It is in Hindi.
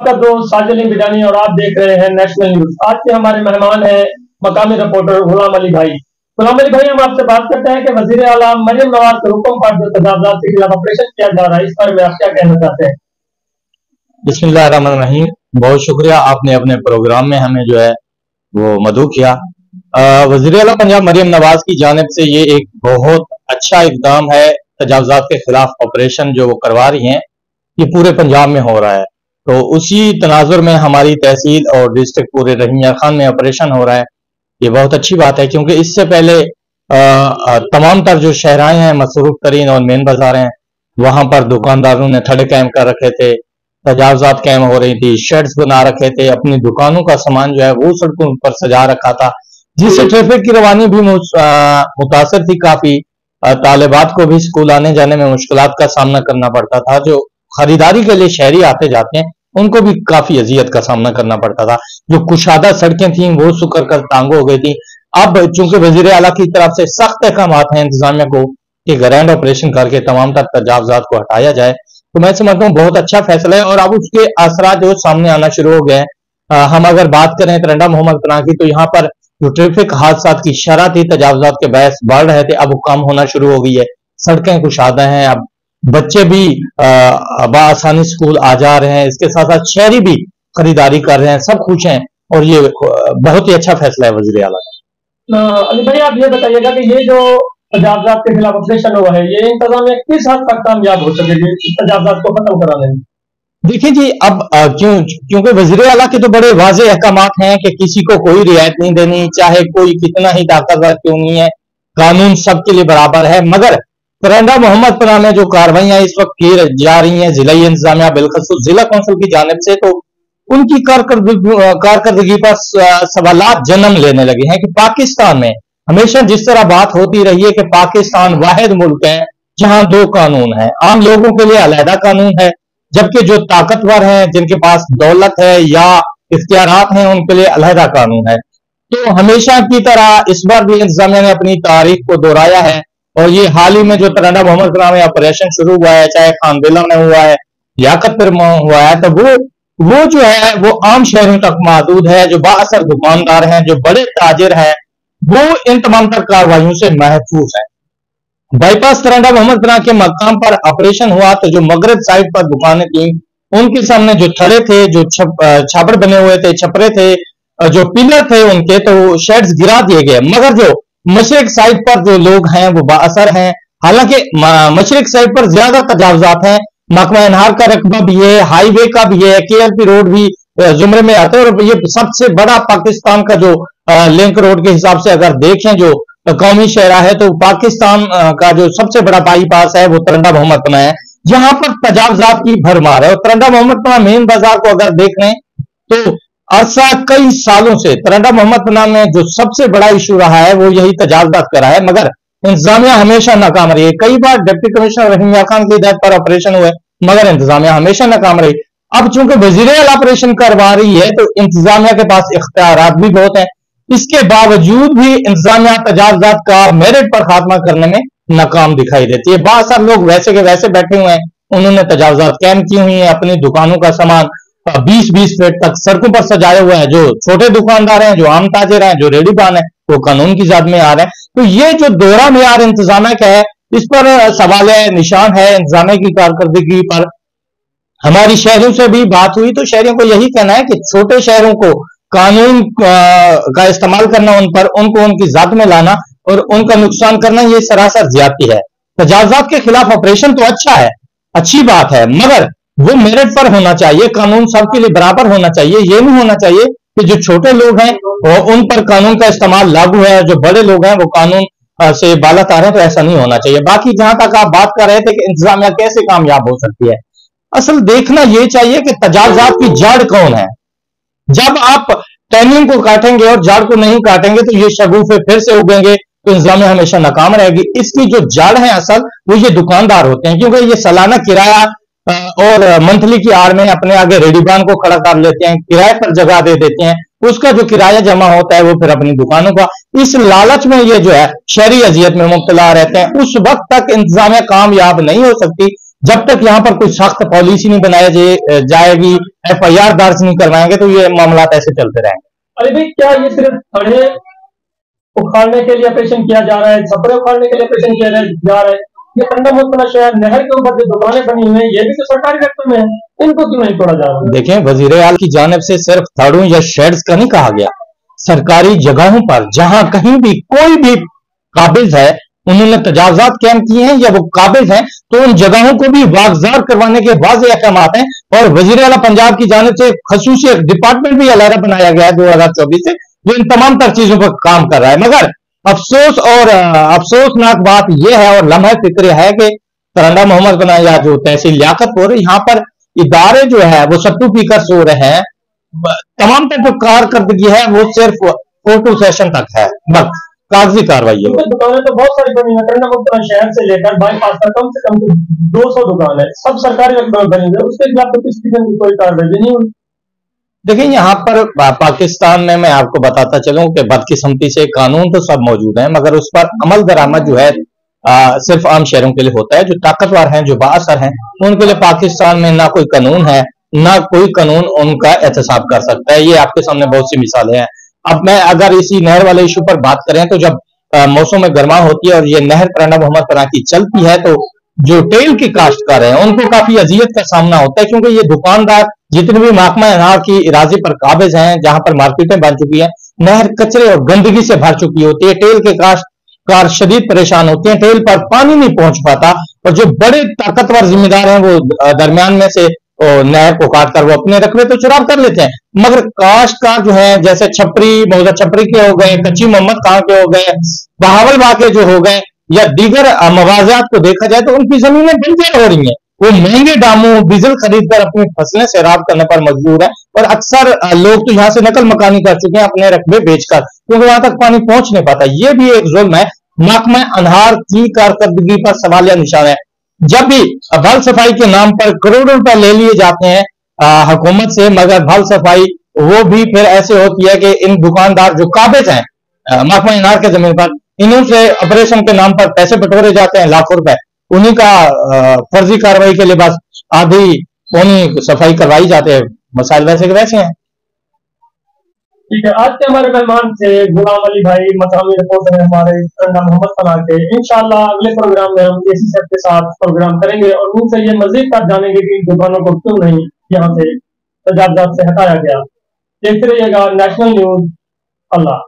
आपका दोस्त साजिद बिडानी और आप देख रहे हैं नेशनल न्यूज। आज के हमारे मेहमान हैं मकामी रिपोर्टर गुलाम अली भाई। गुलाम अली भाई, हम आपसे बात करते हैं कि वजीर आला मरियम नवाज के हुक्म पर जो तजावजात के खिलाफ ऑपरेशन किया जा रहा है, इस पर में आप क्या कहना चाहते हैं? बिस्मिल्लाहिर्रहमानिर्रहीम। बहुत शुक्रिया, आपने अपने प्रोग्राम में हमें जो है वो मदऊ किया। वजीर आला पंजाब मरियम नवाज की जानिब से ये एक बहुत अच्छा इकदाम है। तजावजात के खिलाफ ऑपरेशन जो वो करवा रही हैं, ये पूरे पंजाब में हो रहा है। तो उसी तनाजुर में हमारी तहसील और डिस्ट्रिक्ट पूरे रहीमिया खान में ऑपरेशन हो रहा है। ये बहुत अच्छी बात है, क्योंकि इससे पहले तमाम तर जो शहराएं हैं, मसरूफ तरीन और मेन बाजार हैं, वहां पर दुकानदारों ने थड़े कायम कर रखे थे, तजावजात कायम हो रही थी, शेड्स बना रखे थे, अपनी दुकानों का सामान जो है वो सड़कों पर सजा रखा था, जिससे ट्रैफिक की रवानी भी मुतासर थी। काफी तालिबात को भी स्कूल आने जाने में मुश्किलात का सामना करना पड़ता था। जो खरीदारी के लिए शहरी आते जाते हैं, उनको भी काफी अजियत का सामना करना पड़ता था। जो कुशादा सड़कें थी वो सुकर कर तांगो हो गई थी। अब चूंकि वजीर आला की तरफ से सख्त अहकाम हैं इंतजामिया को कि ग्रैंड ऑपरेशन करके तमाम तर तजावजात को हटाया जाए, तो मैं समझता हूँ बहुत अच्छा फैसला है। और अब उसके असरा जो सामने आना शुरू हो गए हैं। हम अगर बात करें तरंडा मोहम्मद पनाह की, तो यहाँ पर जो ट्रैफिक हादसा की शरह थी तजावजात के बहस बढ़ रहे थे, अब वो कम होना शुरू हो गई है। सड़कें कुशादा हैं, अब बच्चे भी बआसानी स्कूल आ जा रहे हैं। इसके साथ साथ शहरी भी खरीदारी कर रहे हैं, सब खुश हैं। और ये बहुत ही अच्छा फैसला है वजीर आला का। अली भाई, आप ये बताइएगा कि ये जो तजावजात के खिलाफ ऑपरेशन हुआ है, ये इंतजामिया किस हद तक कामयाब हो सकेगी तजावजात को खत्म कराने में? देखिए जी, अब क्योंकि वजीर आला के तो बड़े वाज़े अहकामात हैं कि किसी को कोई रियायत नहीं देनी, चाहे कोई कितना ही ताकतवर क्यों नहीं है, कानून सबके लिए बराबर है। मगर तरंडा मोहम्मद पनाह में जो कार्रवाइयां इस वक्त की जा रही हैं जिला इंतजामिया बिलखसूस जिला कौंसिल की जानिब से, तो उनकी कारकर्दगी पर सवालात जन्म लेने लगे हैं कि पाकिस्तान में हमेशा जिस तरह बात होती रही है कि पाकिस्तान वाहिद मुल्क है जहां दो कानून है। आम लोगों के लिए अलहदा कानून है, जबकि जो ताकतवर हैं, जिनके पास दौलत है या इख्तियारात हैं, उनके लिए अलहदा कानून है। तो हमेशा की तरह इस बार भी इंतजामिया ने अपनी तारीख को दोहराया है। और ये हाल ही में जो तरंडा मोहम्मद पनाह में ऑपरेशन शुरू हुआ है, चाहे खानबिला में हुआ है, लियाकतपुर में हुआ है, तो वो जो है वो आम शहरों तक महदूद है। जो बाअसर दुकानदार हैं, जो बड़े ताजिर हैं, वो इन तमाम तर कार्रवाइयों से महफूज है। बाईपास तरंडा मोहम्मद पनाह के मकाम पर ऑपरेशन हुआ, तो जो मगरब साइड पर दुकानें थी, उनके सामने जो थड़े थे, जो छापड़ बने हुए थे, छपरे थे, जो पिलर थे उनके, तो शेड्स गिरा दिए गए। मगर जो मशरिक साइड पर जो लोग हैं वो बाअसर हैं। हालांकि मशरिक साइड पर ज्यादा तजावजात हैं। महकमा इनहार का रकबा भी है, हाईवे का भी है, KLP रोड भी जुमरे में आता है। और ये सबसे बड़ा पाकिस्तान का जो लिंक रोड के हिसाब से अगर देखें, जो कौमी शहरा है, तो पाकिस्तान का जो सबसे बड़ा बाईपास है वो तरंडा मोहम्मद पनाह है, जहां पर तजावजात की भरमार है। और तरंडा मोहम्मद पनाह मेन बाजार को अगर देख लें, तो अरसा कई सालों से तरंडा मोहम्मद पनाह में जो सबसे बड़ा इशू रहा है वो यही तजावजात का रहा है। मगर इंतजामिया हमेशा नाकाम रही है। कई बार डिप्टी कमिश्नर रहीमिया खान की हिदायत पर ऑपरेशन हुए, मगर इंतजामिया हमेशा नाकाम रही। अब चूंकि वजीर आला ऑपरेशन करवा रही है, तो इंतजामिया के पास इख्तियारात भी बहुत है। इसके बावजूद भी इंतजामिया तजावजात का मेरिट पर खात्मा करने में नाकाम दिखाई देती है। बहुत सारे लोग वैसे के वैसे बैठे हुए हैं, उन्होंने तजावजात कायम की हुई है, अपनी दुकानों का सामान 20-20 फीट तक सड़कों पर सजाए हुए हैं। जो छोटे दुकानदार हैं, जो आम ताजिर हैं, जो रेडीपान है, वो कानून की जाद में आ रहे हैं। तो ये जो दोहरा मेयार इंतजामिया का है, इस पर सवाल है, निशान है इंतजामिया की कारकर्दगी पर। हमारी शहरों से भी बात हुई, तो शहरियों को यही कहना है कि छोटे शहरों को कानून का इस्तेमाल करना, उन पर उनको उनकी जात में लाना और उनका नुकसान करना, ये सरासर ज्यादती है। तजावजात के खिलाफ ऑपरेशन तो अच्छा है, अच्छी बात है, मगर वो मेरिट पर होना चाहिए। कानून सबके लिए बराबर होना चाहिए। ये नहीं होना चाहिए कि जो छोटे लोग हैं वो उन पर कानून का इस्तेमाल लागू है, जो बड़े लोग हैं वो कानून से बाला तार हैं। तो ऐसा नहीं होना चाहिए। बाकी जहां तक आप बात कर रहे थे कि इंतजामिया कैसे कामयाब हो सकती है, असल देखना यह चाहिए कि तजावजात की जड़ कौन है। जब आप टहनियों को काटेंगे और जड़ को नहीं काटेंगे, तो ये शगुफे फिर से उगेंगे, तो इंतजामिया हमेशा नाकाम रहेगी। इसकी जो जड़ है असल, वो ये दुकानदार होते हैं, क्योंकि ये सालाना किराया और मंथली की आड़ में अपने आगे रेडीबान को खड़ा कर लेते हैं, किराए पर जगह दे देते हैं। उसका जो किराया जमा होता है वो फिर अपनी दुकानों का, इस लालच में ये जो है शहरी अजियत में मुब्तला रहते हैं। उस वक्त तक इंतजामिया कामयाब नहीं हो सकती जब तक यहाँ पर कोई सख्त पॉलिसी नहीं बनाई जाएगी, FIR दर्ज नहीं करवाएंगे, तो ये मामला ऐसे चलते रहेंगे। अरे भाई, क्या ये सिर्फ थड़े उखाड़ने के लिए ऑपरेशन किया जा रहा है, छपरे उखाड़ने के लिए ऑपरेशन किया जा रहा है? ये ठंडा मुल्क शहर नहर के ऊपर जो दुकानें बनी हुई हैं, ये भी तो सरकारी रकम में है, इनको क्यों नहीं तोड़ा जा रहा? देखें, वजीर आला की जानिब से सिर्फ थड़ों या शेड्स का नहीं कहा गया, सरकारी जगहों पर जहां कहीं भी कोई भी काबिज है, उन्होंने तजावजात कैम किए हैं या वो काबिज हैं, तो उन जगहों को भी वागजार करवाने के वाज़ेह अहकामात हैं। और वजीर आला पंजाब की जानिब से खसूसी एक डिपार्टमेंट भी अलहदा बनाया गया है 2024 से, जो इन तमाम तर चीजों पर काम कर रहा है। मगर अफसोस और अफसोसनाक बात यह है और लम्हा फिक्र है कि तरंडा मोहम्मद बना या जो तहसील लियाकतपुर, यहाँ पर इदारे जो है वो सट्टू पीकर सो रहे हैं। तमाम तक जो कारकर्दगी है वो सिर्फ फोटो सेशन तक है, बस कागजी कार्रवाई है। दुकानें तो बहुत सारी बनी है टंडा मुल्क शहर से लेकर बाईपास तक, कम से कम 200 दुकान है, सब सरकारी रकम में बनी है, उसके खिलाफ तो किसी किस्म की कोई कार्रवाई नहीं हुई। देखिए, यहाँ पर पाकिस्तान में मैं आपको बताता चलूं कि बदकिस्मती से कानून तो सब मौजूद हैं, मगर उस पर अमल दरामद जो है सिर्फ आम शहरों के लिए होता है। जो ताकतवर हैं, जो बाअसर हैं, उनके लिए पाकिस्तान में ना कोई कानून है, ना कोई कानून उनका एहतसाब कर सकता है। ये आपके सामने बहुत सी मिसालें हैं। अब मैं अगर इसी नहर वाले इशू पर बात करें, तो जब मौसम में गर्मा होती है और ये नहर तरंडा मोहम्मद पनाह की चलती है, तो जो टेल के काश्तकार हैं उनको काफी अजियत का सामना होता है, क्योंकि ये दुकानदार जितने भी महकमा अनार की इराजे पर काबिज हैं, जहां पर मार्केटें बन चुकी हैं, नहर कचरे और गंदगी से भर चुकी होती है। टेल के काश्तकार शदीद परेशान होते हैं, टेल पर पानी नहीं पहुंच पाता, और जो बड़े ताकतवर जिम्मेदार हैं वो दरमियान में से नहर को काट कर वो अपने रकबे तो चुराव कर लेते हैं। मगर काश्तकार जो है, जैसे छपरी मौजा छपरी के हो गए, कच्ची मोहम्मद खां के हो गए, बहावल बाग के जो हो गए, या दीगर मवाजात को देखा जाए तो उनकी जमीनें बंजर हो रही हैं। वो महंगे दामों डीजल खरीदकर अपनी फसलें सैराब करने पर मजबूर है, और अक्सर लोग तो यहाँ से नकल मकानी कर चुके हैं अपने रकबे बेचकर, क्योंकि वहां तक पानी पहुंच नहीं पाता। ये भी एक जुल्म है। महकमा अनहार की कारकर्दगी पर सवालिया निशान है। जब भी भल सफाई के नाम पर करोड़ों रुपए ले लिए जाते हैं हुकूमत से, मगर भल सफाई वो भी फिर ऐसे होती है कि इन दुकानदार जो काबिज हैं महकमा अनहार के जमीन पर, इन्हीं से ऑपरेशन के नाम पर पैसे बटोरे जाते हैं लाखों रुपए, उन्हीं का फर्जी कार्रवाई के लिए बस आधी पौनी सफाई करवाई जाते हैं। मसाइल वैसे के वैसे हैं। ठीक है, आज के हमारे मेहमान थे गुलाम अली भाई, मकामी रिपोर्टर है हमारे टंडा मोहम्मद पनाह के। इंशाल्लाह अगले प्रोग्राम में हम इसी सब के साथ प्रोग्राम करेंगे और उनसे ये मजीद बात जानेंगे कि इन दुकानों को क्यों नहीं यहाँ से तजावजात से हटाया गया। देखते रहिएगा नेशनल न्यूज। अल्लाह।